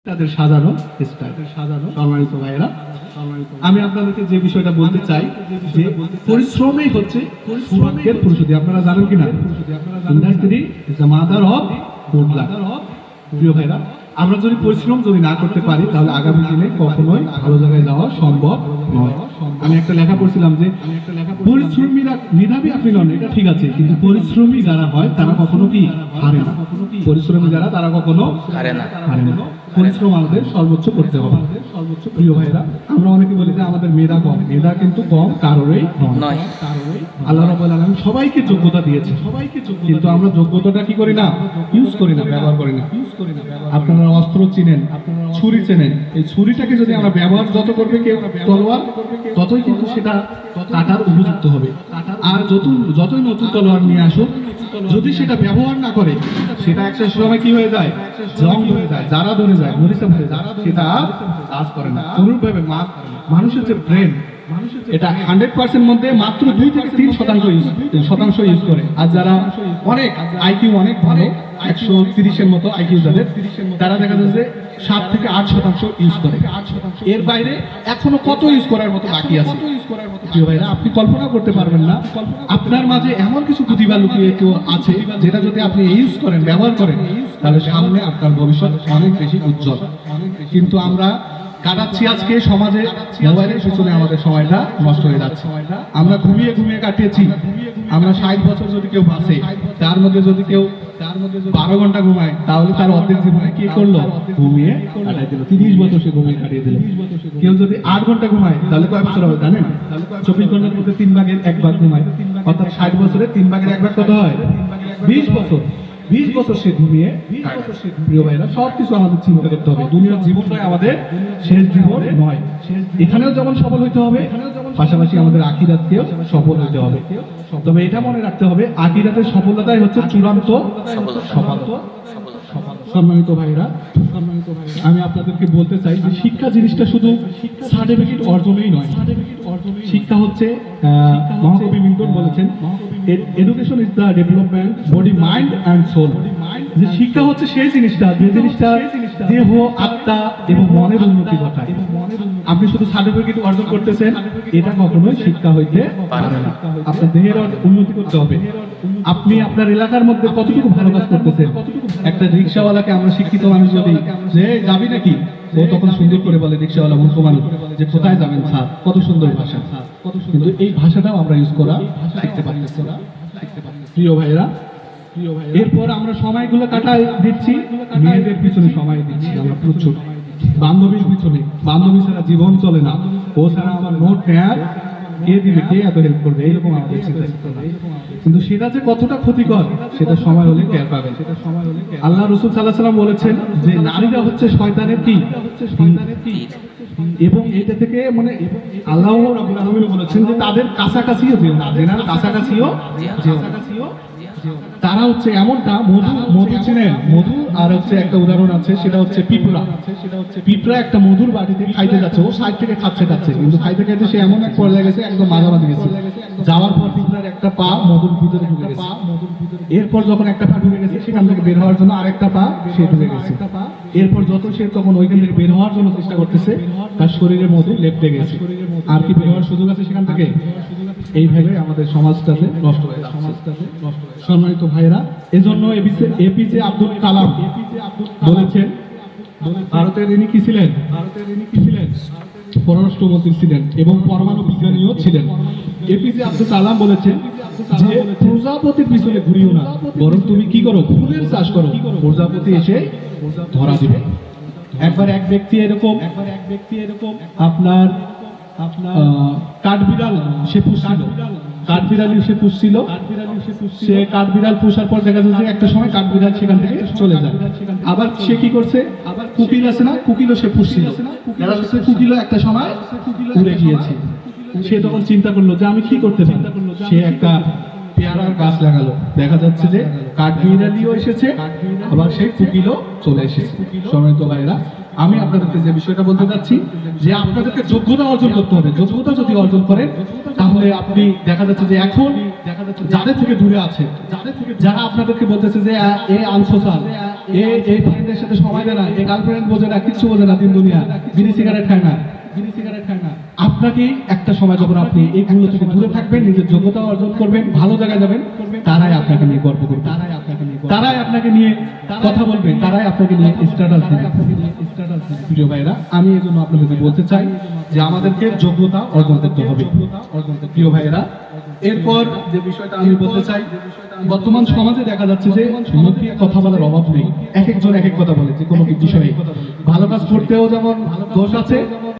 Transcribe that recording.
তাদের সাজানো সম্মানিত ভাইয়েরা, আমি আপনাদেরকে যে বিষয়টা বলতে চাই যে পরিশ্রমই হচ্ছে সৌভাগ্যের প্রসূতি। আপনারা জানেন কিনা? Industry is the mother of good luck. প্রিয় ভাইরা, আমরা যদি পরিশ্রম না করতে পারি তাহলে আগামী দিনে কখনোই ভালো জায়গায় যাওয়া সম্ভব নয়। আমি একটা লেখা পড়ছিলাম যে পরিশ্রমীরা মেধাবী আপনি নন, এটা ঠিক আছে, কিন্তু পরিশ্রমী যারা হয় তারা কখনো কি হারে না। পরিশ্রমী যারা তারা কখনো হারে না। পরিশ্রম আমাদের সর্বোচ্চ করতে হবে। প্রিয় ভাইরা, আমরা অনেকে বলি যে আমাদের মেধা কম। মেধা কিন্তু কম কারোরই নয়। আল্লাহ রাব্বুল আলামিন সবাইকে যোগ্যতা দিয়েছে, কিন্তু আমরা যোগ্যতাটা কি করি না? ইউজ করি না, ব্যবহার করি না। আপনারা অস্ত্র চিনেন, ছুরি চেনেন, এই ছুরিটাকে যদি আমরা ব্যবহার যত করবে কেউ তলোয়ার, ততই কিন্তু সেটা কাটার উপযুক্ত হবে। আর যতই নতুন তলোয়ার নিয়ে আসুক, যদি সেটা ব্যবহার না করে সেটা একটা সময় কি হয়ে যায়? জং ধরে যায়, যারা ধরে যায়, মরিচা ধরে যায়, সেটা কাজ করে না। অনুরূপভাবে মানুষের যে ব্রেন, এটা 100% মধ্যে মাত্র 2 থেকে 3% ইউজ করে। আর যারা অনেক আইকিউ অনেক ভালো, 130-এর মতো আইকিউ যাদের, তারা দেখা যায় যে 7 থেকে 8% ইউজ করে। এর বাইরে এখনো কত ইউজ করার মতো বাকি আছে। প্রিয় ভাইরা, আপনি কল্পনা করতে পারবেন না আপনার মাঝে এমন কিছু প্রতিভা লুকিয়ে কেউ আছে, যেটা যদি আপনি ইউজ করেন, ব্যবহার করেন, তাহলে সামনে আপনার ভবিষ্যৎ অনেক বেশি উজ্জ্বল। কিন্তু আমরা কাটাচ্ছি আজকে সমাজে মোবাইলের পিছনে আমাদের সময়টা নষ্ট হয়ে যাচ্ছে। আমরা ঘুমিয়ে কাটিয়েছি। আমরা 60 বছর যদি কেউ বাঁচে, তার মধ্যে যদি কেউ 12 ঘন্টা ঘুমায়, তাহলে তার অর্ধেক জীবনে কি করলো? ঘুমিয়ে কাটাই দিল। 30 বছর সে ঘুমিয়ে কাটিয়ে দিল। কেউ যদি 8 ঘন্টা ঘুমায়, তাহলে কয় বছর হবে জানেন? 24 ঘন্টার মধ্যে 3 ভাগের 1 ভাগ ঘুমায়, অর্থাৎ 60 বছরে 3 ভাগের 1 ভাগ কত হয়? 20 বছর। 20 বছর সে ঘুমিয়ে। প্রিয় ভাইরা, সবকিছু আমাদের চিন্তা করতে হবে। দুনিয়ার জীবনটাই আমাদের শেষ জীবন নয়। এখানেও যেমন সফল হইতে হবে, পাশাপাশি আমাদের আখিরাতকেও সফল হইতে হবে। তবে এটা মনে রাখতে হবে, আখিরাতের সফলতাই হচ্ছে চূড়ান্ত সফলতা। সম্মানিত ভাইরা, আমি আপনাদেরকে বলতে চাই যে শিক্ষা জিনিসটা শুধু সার্টিফিকেট অর্জনেই নয়। শিক্ষা হচ্ছে, মহাকবি মিল্টন বলেছেন, education is the development body, mind and soul. যে শিক্ষা হচ্ছে সেই জিনিসটা, যে জিনিসটা দেহ, আত্মা এবং মনের উন্নতি ঘটায়। আপনি শুধু সার্টিফিকেট অর্জন করতেছেন, এটা কখনোই শিক্ষা হইতে পারে না। আপনার দেহের উন্নতি করতে হবে। আপনি আপনার এলাকার মধ্যে কতটুকু ভালো কাজ করতেছেন। একটা রিক্সাওয়ালাকে আমরা শিক্ষিত মানুষ যদি যে যাবি নাকি, ও তখন সুন্দর করে বলে, রিক্সাওয়ালা মূর্খ মানুষ, যে কোথায় যাবেন স্যার, কত সুন্দর ভাষা। কিন্তু এই ভাষাটাও আমরা ইউজ করা শিখতে পারি। প্রিয় ভাইরা, এরপর আমরা সময়গুলো কাটাই দিচ্ছি, মেয়েদের পিছনে সময় দিচ্ছি আমরা প্রচুর। বান্ধবীর পিছনে, বান্ধবী ছাড়া জীবন চলে না, ও ছাড়া আমার নোট নেয়ার কে দিবে, কে এত হেল্প করবে, এইরকম আমাদের চিন্তা। কিন্তু সেটা যে কতটা ক্ষতিকর, সেটা সময় হলে টের পাবেন। আল্লাহ রাসূল সাল্লাল্লাহু আলাইহি ওয়াসাল্লাম বলেছেন যে নারীরা হচ্ছে শয়তানের কি, এবং এটা থেকে মানে আল্লাহ রাব্বুল আলামিন বলেছেন যে তাদের কাছাকাছিও যেও না, জেনার কাছাকাছিও যেও না। তারা হচ্ছে এমনটা, মধু চিনেন? মধু আর হচ্ছে একটা উদাহরণ আছে, সেটা হচ্ছে পিঁপড়া। পিঁপড়া একটা মধুর বাটিতে খাইতে যাচ্ছে, ও সাইড থেকে খাচ্ছে, কিন্তু খাইতে সে এমন এক পর্যায়ে গেছে, একদম মাঝামাঝি গেছে। যাওয়ার পর পিঁপড়ার একটা পা মধুর ভিতরে ঢুকে গেছে। এরপর যখন একটা পা ঢুকে গেছে, সেখান থেকে বের হওয়ার জন্য আরেকটা পা সে ঢুকে গেছে। এরপর যত সে তখন ওইখান থেকে বের হওয়ার জন্য চেষ্টা করতেছে, তার শরীরের মধু লেপটে গেছে। আর কি বের হওয়ার সুযোগ আছে সেখান থেকে? এইভাবে আমাদের সমাজটাতে নষ্ট হয়ে যাচ্ছে। সম্মানিত ভাইরা, এজন্য এপিজে আব্দুল কালাম বলেছেন, ভারতের ইনি কি ছিলেন? পররাষ্ট্রমন্ত্রী ছিলেন এবং পরমাণু বিজ্ঞানীও ছিলেন। এপিজে আব্দুল কালাম বলেছেন যে প্রজাপতির পিছনে ঘুরিও না, বরং তুমি কি করো? ফুলের চাষ করো, প্রজাপতি এসে ধরা দিবে। একবার এক ব্যক্তি এরকম আপনার কাঠবিড়াল সে পুষছিল। সে কাঠবিড়াল পোষার পর দেখা যাচ্ছে একটা সময় কাঠবিড়াল সেখান থেকে চলে যায়। আবার সে কি করছে? আবার কুকিল আছে না, কুকিলও সে পুষছিল। দেখা যাচ্ছে কুকিলও একটা সময় উড়ে গিয়েছে। সে তখন চিন্তা করলো যে আমি কি করতে পারি। সে একটা পেয়ারার গাছ লাগালো, দেখা যাচ্ছে যে কাঠবিড়ালিও এসেছে, আবার সেই কুকিলও চলে এসেছে। সম্মানিত ভাইরা, আমি আপনাদেরকে যে বিষয়টা বলতে চাচ্ছি যে আপনাদেরকে যোগ্যতা অর্জন করতে হবে। যোগ্যতা যদি অর্জন করেন তাহলে আপনি দেখা যাচ্ছে যে এখন যাদের থেকে দূরে আছে, যারা আপনাদেরকে বলতেছে যে এ আনসোশাল, এই ফ্রেন্ডের সাথে সময় দেয় না, এই গার্লফ্রেন্ড বোঝে না, কিচ্ছু বোঝে না, দিন দুনিয়া বিড়ি সিগারেট খায় না, আপনাকে একটা সময় যখন আপনি এইগুলো থেকে দূরে থাকবেন, নিজের যোগ্যতা অর্জন করবেন, ভালো জায়গায় যাবেন, তারাই আপনাকে নিয়ে গর্ব করবে, তারাই আপনাকে নিয়ে কথা বলবেন, তারাই আপনাকে নিয়ে স্ট্যাটাস দেবে। প্রিয় ভাইরা, আমি এই জন্য আপনাদেরকে বলতে চাই যে আমাদেরকে যোগ্যতা অর্জন করতে হবে। প্রিয় ভাইরা, এরপর যে বিষয়টা আমি বলতে চাই, বর্তমান সমাজে দেখা যাচ্ছে যে মুখে কথা বলার অভাব নেই, এক একজন এক এক কথা বলে যে কোনো বিষয়ে। ভালো কাজ করতেও যেমন দোষ আছে,